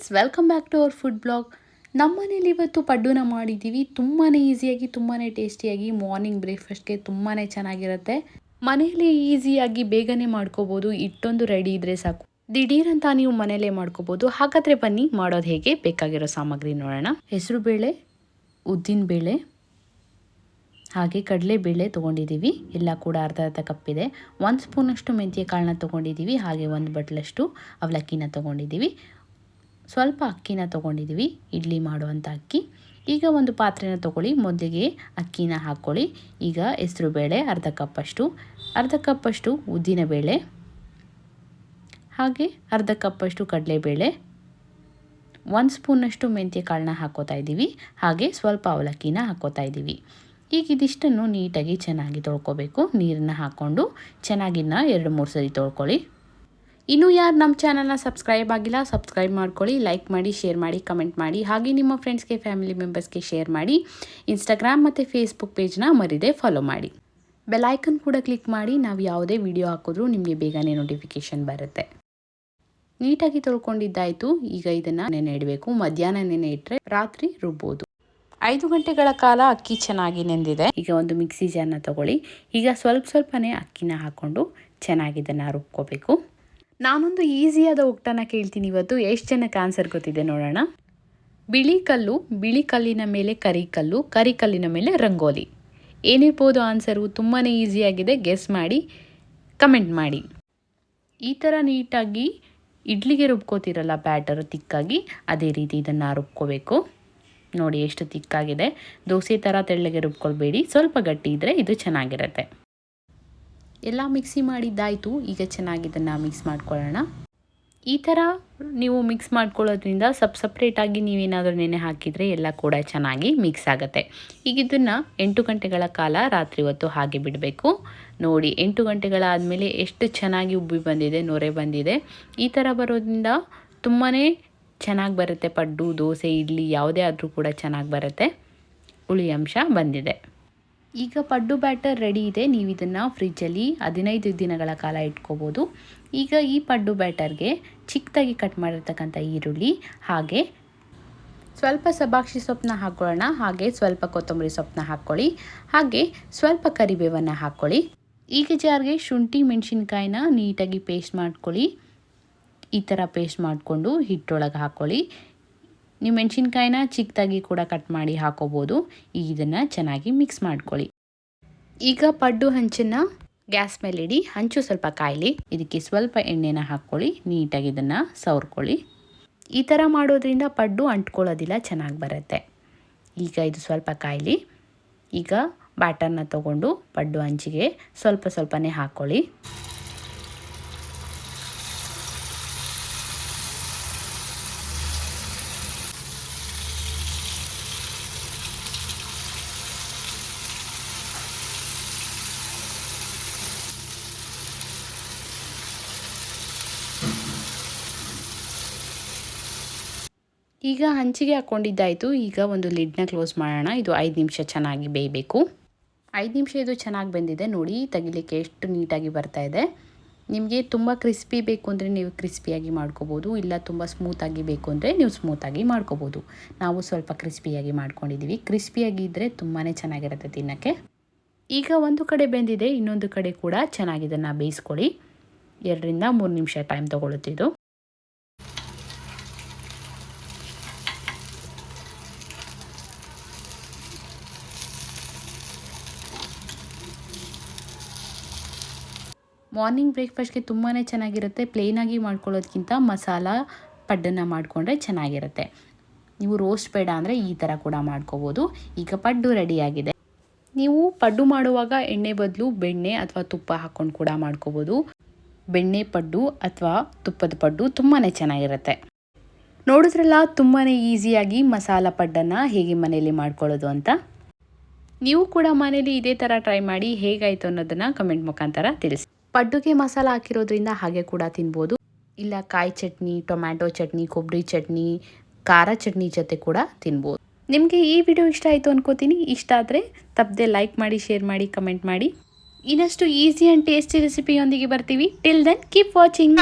Friends, welcome back to our food blog. ನಮ್ಮನೇಲಿ ಇವತ್ತು ಪಡ್ಡುನ ಮಾಡಿದ್ದೀವಿ. ತುಂಬಾ ಈಸಿಯಾಗಿ, ತುಂಬಾ ಟೇಸ್ಟಿಯಾಗಿ ಮಾರ್ನಿಂಗ್ ಬ್ರೇಕ್ಫಾಸ್ಟ್ಗೆ ತುಂಬಾ ಚೆನ್ನಾಗಿರುತ್ತೆ. ಮನೆಯಲ್ಲಿ ಈಸಿಯಾಗಿ ಬೇಗನೆ ಮಾಡ್ಕೋಬೋದು. ಹಿಟ್ಟೊಂದು ರೆಡಿ ಇದ್ದರೆ ಸಾಕು, ದಿಢೀರಂತ ನೀವು ಮನೆಯಲ್ಲೇ ಮಾಡ್ಕೋಬೋದು. ಹಾಗಾದರೆ ಬನ್ನಿ ಮಾಡೋದು ಹೇಗೆ. ಬೇಕಾಗಿರೋ ಸಾಮಗ್ರಿ ನೋಡೋಣ. ಹೆಸರು ಬೇಳೆ, ಉದ್ದಿನ ಬೇಳೆ, ಹಾಗೆ ಕಡಲೆಬೇಳೆ ತೊಗೊಂಡಿದ್ದೀವಿ. ಎಲ್ಲ ಕೂಡ ಅರ್ಧ ಅರ್ಧ ಕಪ್ಪಿದೆ. 1 ಸ್ಪೂನಷ್ಟು ಮೆಂತ್ಯ ಕಾಳನ್ನ ತೊಗೊಂಡಿದ್ದೀವಿ. ಹಾಗೆ 1 ಬಟ್ಲಷ್ಟು ಅವಲಕ್ಕಿನ ತೊಗೊಂಡಿದ್ದೀವಿ. ಸ್ವಲ್ಪ ಅಕ್ಕಿನ ತೊಗೊಂಡಿದ್ದೀವಿ, ಇಡ್ಲಿ ಮಾಡುವಂಥ ಅಕ್ಕಿ. ಈಗ ಒಂದು ಪಾತ್ರೆನ ತೊಗೊಳ್ಳಿ. ಮೊದಲಿಗೆ ಅಕ್ಕಿನ ಹಾಕ್ಕೊಳ್ಳಿ. ಈಗ ಹೆಸರು ಬೇಳೆ ಅರ್ಧ ಕಪ್ಪಷ್ಟು ಉದ್ದಿನ ಬೇಳೆ, ಹಾಗೆ ಅರ್ಧ ಕಪ್ಪಷ್ಟು ಕಡಲೆಬೇಳೆ, 1 ಸ್ಪೂನಷ್ಟು ಮೆಂತ್ಯ ಕಾಳನ್ನ ಹಾಕೋತಾ ಇದ್ದೀವಿ. ಹಾಗೆ ಸ್ವಲ್ಪ ಅವಲಕ್ಕಿನ ಹಾಕೋತಾ ಇದ್ದೀವಿ. ಈಗ ಇದಿಷ್ಟನ್ನು ನೀಟಾಗಿ ಚೆನ್ನಾಗಿ ತೊಳ್ಕೊಬೇಕು. ನೀರನ್ನ ಹಾಕ್ಕೊಂಡು ಚೆನ್ನಾಗಿನ್ನ 2-3 ಸರಿ ತೊಳ್ಕೊಳ್ಳಿ. ಇನ್ನೂ ಯಾರು ನಮ್ಮ ಚಾನಲ್ನ ಸಬ್ಸ್ಕ್ರೈಬ್ ಆಗಿಲ್ಲ, ಸಬ್ಸ್ಕ್ರೈಬ್ ಮಾಡ್ಕೊಳ್ಳಿ. ಲೈಕ್ ಮಾಡಿ, ಶೇರ್ ಮಾಡಿ, ಕಮೆಂಟ್ ಮಾಡಿ. ಹಾಗೆ ನಿಮ್ಮ ಫ್ರೆಂಡ್ಸ್ಗೆ, ಫ್ಯಾಮಿಲಿ ಮೆಂಬರ್ಸ್ಗೆ ಶೇರ್ ಮಾಡಿ. ಇನ್ಸ್ಟಾಗ್ರಾಮ್ ಮತ್ತು ಫೇಸ್ಬುಕ್ ಪೇಜ್ನ ಮರಿದೇ ಫಾಲೋ ಮಾಡಿ. ಬೆಲ್ ಐಕನ್ ಕೂಡ ಕ್ಲಿಕ್ ಮಾಡಿ. ನಾವು ಯಾವುದೇ ವಿಡಿಯೋ ಹಾಕಿದ್ರೂ ನಿಮಗೆ ಬೇಗನೆ ನೋಟಿಫಿಕೇಷನ್ ಬರುತ್ತೆ. ನೀಟಾಗಿ ತೊಳ್ಕೊಂಡಿದ್ದಾಯಿತು. ಈಗ ಇದನ್ನು ನೆನೆ ಇಡಬೇಕು. ಮಧ್ಯಾಹ್ನ ನೆನೆ ಇಟ್ಟರೆ ರಾತ್ರಿ ರುಬ್ಬೋದು. 5 ಗಂಟೆಗಳ ಕಾಲ ಅಕ್ಕಿ ಚೆನ್ನಾಗಿ ನೆಂದಿದೆ. ಈಗ ಒಂದು ಮಿಕ್ಸಿ ಜಾರ್ನ ತೊಗೊಳ್ಳಿ. ಈಗ ಸ್ವಲ್ಪನೇ ಅಕ್ಕಿನ ಹಾಕ್ಕೊಂಡು ಚೆನ್ನಾಗಿ ಇದನ್ನು ರುಬ್ಕೋಬೇಕು. ನಾನೊಂದು ಈಸಿಯಾದ ಒಗ್ಟನ್ನ ಕೇಳ್ತೀನಿ ಇವತ್ತು. ಎಷ್ಟು ಜನಕ್ಕೆ ಆನ್ಸರ್ ಗೊತ್ತಿದೆ ನೋಡೋಣ. ಬಿಳಿ ಕಲ್ಲಿನ ಮೇಲೆ ಕರಿಕಲ್ಲು, ಕರಿಕಲ್ಲಿನ ಮೇಲೆ ರಂಗೋಲಿ. ಏನಿರ್ಬೋದು ಆನ್ಸರು? ತುಂಬಾ ಈಸಿಯಾಗಿದೆ. ಗೆಸ್ ಮಾಡಿ, ಕಮೆಂಟ್ ಮಾಡಿ. ಈ ಥರ ನೀಟಾಗಿ ಇಡ್ಲಿಗೆ ರುಬ್ಕೋತಿರಲ್ಲ ಬ್ಯಾಟರ್ ತಿಕ್ಕಾಗಿ, ಅದೇ ರೀತಿ ಇದನ್ನು ರುಬ್ಕೋಬೇಕು. ನೋಡಿ ಎಷ್ಟು ತಿಕ್ಕಾಗಿದೆ. ದೋಸೆ ಥರ ತೆಳ್ಳಗೆ ರುಬ್ಕೊಳ್ಬೇಡಿ, ಸ್ವಲ್ಪ ಗಟ್ಟಿ ಇದ್ದರೆ ಇದು ಚೆನ್ನಾಗಿರುತ್ತೆ. ಎಲ್ಲ ಮಿಕ್ಸಿ ಮಾಡಿದ್ದಾಯಿತು. ಈಗ ಚೆನ್ನಾಗಿ ಇದನ್ನು ಮಿಕ್ಸ್ ಮಾಡ್ಕೊಳ್ಳೋಣ. ಈ ಥರ ನೀವು ಮಿಕ್ಸ್ ಮಾಡ್ಕೊಳ್ಳೋದ್ರಿಂದ ಸಪ್ರೇಟಾಗಿ ನೀವೇನಾದರೂ ನೆನೆ ಹಾಕಿದರೆ ಎಲ್ಲ ಕೂಡ ಚೆನ್ನಾಗಿ ಮಿಕ್ಸ್ ಆಗುತ್ತೆ. ಈಗ ಇದನ್ನು 8 ಗಂಟೆಗಳ ಕಾಲ ರಾತ್ರಿ ಹೊತ್ತು ಹಾಗೆ ಬಿಡಬೇಕು. ನೋಡಿ 8 ಗಂಟೆಗಳಾದಮೇಲೆ ಎಷ್ಟು ಚೆನ್ನಾಗಿ ಉಬ್ಬಿ ಬಂದಿದೆ, ನೊರೆ ಬಂದಿದೆ. ಈ ಥರ ಬರೋದ್ರಿಂದ ತುಂಬಾ ಚೆನ್ನಾಗಿ ಬರುತ್ತೆ. ಪಡ್ಡು, ದೋಸೆ, ಇಡ್ಲಿ ಯಾವುದೇ ಆದರೂ ಕೂಡ ಚೆನ್ನಾಗಿ ಬರುತ್ತೆ. ಹುಳಿ ಅಂಶ ಬಂದಿದೆ. ಈಗ ಪಡ್ಡು ಬ್ಯಾಟರ್ ರೆಡಿ ಇದೆ. ನೀವು ಇದನ್ನು ಫ್ರಿಜ್ಜಲ್ಲಿ 15 ದಿನಗಳ ಕಾಲ ಇಟ್ಕೋಬೋದು. ಈಗ ಈ ಪಡ್ಡು ಬ್ಯಾಟರ್ಗೆ ಚಿಕ್ಕದಾಗಿ ಕಟ್ ಮಾಡಿರ್ತಕ್ಕಂಥ ಈರುಳ್ಳಿ, ಹಾಗೆ ಸ್ವಲ್ಪ ಸಬ್ಬಾಕ್ಷಿ ಸೊಪ್ಪನ್ನ ಹಾಕ್ಕೊಳ್ಳೋಣ. ಹಾಗೆ ಸ್ವಲ್ಪ ಕೊತ್ತಂಬರಿ ಸೊಪ್ಪನ್ನ ಹಾಕ್ಕೊಳ್ಳಿ. ಹಾಗೆ ಸ್ವಲ್ಪ ಕರಿಬೇವನ್ನು ಹಾಕ್ಕೊಳ್ಳಿ. ಈಗ ಜಾರ್ಗೆ ಶುಂಠಿ, ಮೆಣಸಿನ್ಕಾಯಿನ ನೀಟಾಗಿ ಪೇಸ್ಟ್ ಮಾಡ್ಕೊಳ್ಳಿ. ಈ ಥರ ಪೇಸ್ಟ್ ಮಾಡಿಕೊಂಡು ಹಿಟ್ಟೊಳಗೆ ಹಾಕ್ಕೊಳ್ಳಿ. ನೀವು ಮೆಣಸಿನ್ಕಾಯಿನ ಚಿಕ್ಕದಾಗಿ ಕೂಡ ಕಟ್ ಮಾಡಿ ಹಾಕೋಬೋದು. ಈಗ ಇದನ್ನು ಚೆನ್ನಾಗಿ ಮಿಕ್ಸ್ ಮಾಡ್ಕೊಳ್ಳಿ. ಈಗ ಪಡ್ಡು ಹಂಚನ್ನು ಗ್ಯಾಸ್ ಮೇಲೆ ಇಡಿ. ಹಂಚು ಸ್ವಲ್ಪ ಕಾಯಲಿ. ಇದಕ್ಕೆ ಸ್ವಲ್ಪ ಎಣ್ಣೆನ ಹಾಕ್ಕೊಳ್ಳಿ. ನೀಟಾಗಿ ಇದನ್ನು ಸವರ್ಕೊಳ್ಳಿ. ಈ ಥರ ಮಾಡೋದ್ರಿಂದ ಪಡ್ಡು ಅಂಟ್ಕೊಳ್ಳೋದಿಲ್ಲ, ಚೆನ್ನಾಗಿ ಬರುತ್ತೆ. ಈಗ ಇದು ಸ್ವಲ್ಪ ಕಾಯಲಿ. ಈಗ ಬ್ಯಾಟರ್ನ ತೊಗೊಂಡು ಪಡ್ಡು ಹಂಚಿಗೆ ಸ್ವಲ್ಪನೇ ಹಾಕ್ಕೊಳ್ಳಿ. ಈಗ ಹಂಚಿಗೆ ಹಾಕ್ಕೊಂಡಿದ್ದಾಯಿತು. ಈಗ ಒಂದು ಲಿಡ್ನ ಕ್ಲೋಸ್ ಮಾಡೋಣ. ಇದು 5 ನಿಮಿಷ ಚೆನ್ನಾಗಿ ಬೇಯಬೇಕು. 5 ನಿಮಿಷ ಇದು ಚೆನ್ನಾಗಿ ಬೆಂದಿದೆ. ನೋಡಿ ತೆಗಿಲಿಕ್ಕೆ ಎಷ್ಟು ನೀಟಾಗಿ ಬರ್ತಾ ಇದೆ. ನಿಮಗೆ ತುಂಬ ಕ್ರಿಸ್ಪಿ ಬೇಕು ಅಂದರೆ ನೀವು ಕ್ರಿಸ್ಪಿಯಾಗಿ ಮಾಡ್ಕೋಬೋದು. ಇಲ್ಲ ತುಂಬ ಸ್ಮೂತಾಗಿ ಬೇಕು ಅಂದರೆ ನೀವು ಸ್ಮೂತಾಗಿ ಮಾಡ್ಕೋಬೋದು. ನಾವು ಸ್ವಲ್ಪ ಕ್ರಿಸ್ಪಿಯಾಗಿ ಮಾಡ್ಕೊಂಡಿದ್ದೀವಿ. ಕ್ರಿಸ್ಪಿಯಾಗಿ ಇದ್ದರೆ ತುಂಬಾ ಚೆನ್ನಾಗಿರುತ್ತೆ ತಿನ್ನೋಕ್ಕೆ. ಈಗ ಒಂದು ಕಡೆ ಬೆಂದಿದೆ, ಇನ್ನೊಂದು ಕಡೆ ಕೂಡ ಚೆನ್ನಾಗಿ ಇದನ್ನು ಬೇಯಿಸ್ಕೊಳ್ಳಿ. 2-3 ನಿಮಿಷ ಟೈಮ್ ತೊಗೊಳುತ್ತಿದ್ದು. ಮಾರ್ನಿಂಗ್ ಬ್ರೇಕ್ಫಾಸ್ಟ್ಗೆ ತುಂಬಾ ಚೆನ್ನಾಗಿರುತ್ತೆ. ಪ್ಲೇನಾಗಿ ಮಾಡ್ಕೊಳ್ಳೋದಕ್ಕಿಂತ ಮಸಾಲ ಪಡ್ಡನ್ನು ಮಾಡಿಕೊಂಡ್ರೆ ಚೆನ್ನಾಗಿರುತ್ತೆ. ನೀವು ರೋಸ್ಟ್ ಬೇಡ ಅಂದರೆ ಈ ಥರ ಕೂಡ ಮಾಡ್ಕೋಬೋದು. ಈಗ ಪಡ್ಡು ರೆಡಿಯಾಗಿದೆ. ನೀವು ಪಡ್ಡು ಮಾಡುವಾಗ ಎಣ್ಣೆ ಬದಲು ಬೆಣ್ಣೆ ಅಥವಾ ತುಪ್ಪ ಹಾಕ್ಕೊಂಡು ಕೂಡ ಮಾಡ್ಕೋಬೋದು. ಬೆಣ್ಣೆ ಪಡ್ಡು ಅಥವಾ ತುಪ್ಪದ ಪಡ್ಡು ತುಂಬಾ ಚೆನ್ನಾಗಿರುತ್ತೆ. ನೋಡಿದ್ರಲ್ಲ, ತುಂಬಾ ಈಸಿಯಾಗಿ ಮಸಾಲ ಪಡ್ಡನ್ನು ಹೇಗೆ ಮನೇಲಿ ಮಾಡ್ಕೊಳ್ಳೋದು ಅಂತ. ನೀವು ಕೂಡ ಮನೇಲಿ ಇದೇ ಥರ ಟ್ರೈ ಮಾಡಿ. ಹೇಗಾಯಿತು ಅನ್ನೋದನ್ನು ಕಮೆಂಟ್ ಮುಖಾಂತರ ತಿಳಿಸಿ. ಪಡ್ಡುಗೆ ಮಸಾಲ ಹಾಕಿರೋದ್ರಿಂದ ಹಾಗೆ ಕೂಡ ತಿನ್ಬೋದು. ಇಲ್ಲ ಕಾಯಿ ಚಟ್ನಿ, ಟೊಮ್ಯಾಟೊ ಚಟ್ನಿ, ಕೊಬ್ಬರಿ ಚಟ್ನಿ, ಖಾರ ಚಟ್ನಿ ಜೊತೆ ಕೂಡ ತಿನ್ಬೋದು. ನಿಮಗೆ ಈ ವಿಡಿಯೋ ಇಷ್ಟ ಆಯಿತು ಅನ್ಕೋತೀನಿ. ಇಷ್ಟ ಆದರೆ ತಪ್ಪದೆ ಲೈಕ್ ಮಾಡಿ, ಶೇರ್ ಮಾಡಿ, ಕಮೆಂಟ್ ಮಾಡಿ. ಇನ್ನಷ್ಟು ಈಸಿ ಆ್ಯಂಡ್ ಟೇಸ್ಟಿ ರೆಸಿಪಿಯೊಂದಿಗೆ ಬರ್ತೀವಿ. Till then keep watching.